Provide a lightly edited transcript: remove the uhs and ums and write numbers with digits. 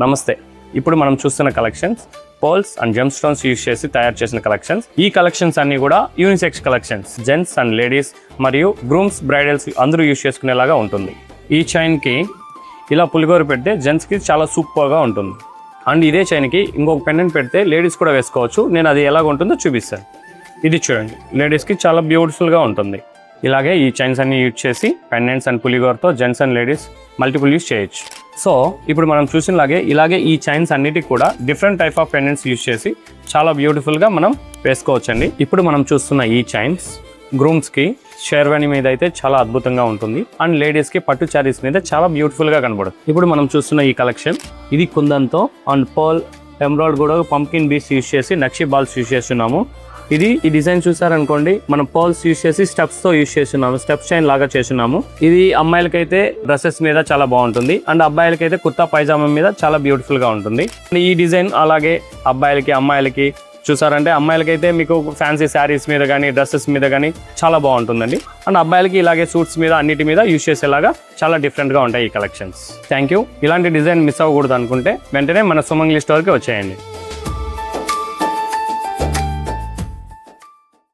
నమస్తే. ఇప్పుడు మనం చూస్తున్న collections pearls and gem stones use చేసి తయారు చేసిన కలెక్షన్స్. ఈ కలెక్షన్స్ అన్ని కూడా unisex collections, gents and ladies మరియు గ్రూమ్స్, బ్రైడల్స్ అందరూ యూజ్ చేసుకునేలాగా ఉంటుంది. ఈ చైన్కి ఇలా పులిగోరు పెడితే జెంట్స్కి చాలా సూపర్గా ఉంటుంది. అండ్ ఇదే చైన్కి ఇంకొక పెండెంట్ పెడితే లేడీస్ కూడా వేసుకోవచ్చు. నేను అది ఎలాగ ఉంటుందో చూపిస్తాను. ఇది చూడండి, లేడీస్కి చాలా బ్యూటిఫుల్గా ఉంటుంది. ఇలాగే ఈ చైన్స్ అన్ని యూజ్ చేసి పెండెంట్స్ అండ్ పులిగోరతో gents and ladies multiple use చేయొచ్చు. సో ఇప్పుడు మనం చూసినలాగే ఇలాగే ఈ చైన్స్ అన్నిటికి కూడా different type of pendants use చేసి చాలా బ్యూటిఫుల్గా మనం వేసుకోవచ్చండి. ఇప్పుడు మనం చూస్తున్న ఈ చైన్స్ గ్రూమ్స్కి షేర్వాణి మీద అయితే చాలా అద్భుతంగా ఉంటుంది అండ్ లేడీస్కి పట్టు శారీస్ మీద చాలా బ్యూటిఫుల్గా కనబడుతుంది. ఇప్పుడు మనం చూస్తున్న ఈ కలెక్షన్ ఇది కుందన్తో అండ్ పర్ల్ ఎమరాల్డ్ కూడా పంకిన్ బీస్ యూజ్ చేసి నక్షి బాల్స్ యూజ్ చేస్తున్నాము. ఈ డిజైన్ చూసారనుకోండి, మనం పర్ల్స్ యూజ్ చేసి స్టెప్స్తో యూజ్ చేస్తున్నాము, స్టెప్స్ చైన్ లాగా చేస్తున్నాము. ఇది అమ్మాయిలకైతే డ్రెస్సెస్ మీద చాలా బాగుంటుంది అండ్ అబ్బాయిలకైతే కుర్తా పైజామా మీద చాలా బ్యూటిఫుల్గా ఉంటుంది. ఈ డిజైన్ అలాగే అబ్బాయిలకి అమ్మాయిలకి చూసారంటే అమ్మాయిలకైతే మీకు ఫ్యాన్సీ శారీస్ మీద కానీ డ్రెస్సెస్ మీద కానీ చాలా బాగుంటుందండి. అండ్ అబ్బాయిలకి ఇలాగే సూట్స్ మీద అన్నిటి మీద యూజ్ చేసేలాగా చాలా డిఫరెంట్గా ఉంటాయి ఈ కలెక్షన్స్. Thank you. ఇలాంటి డిజైన్ మిస్ అవ్వకూడదు అనుకుంటే వెంటనే మన సుమంగ్లీ స్టోర్కి వచ్చేయండి.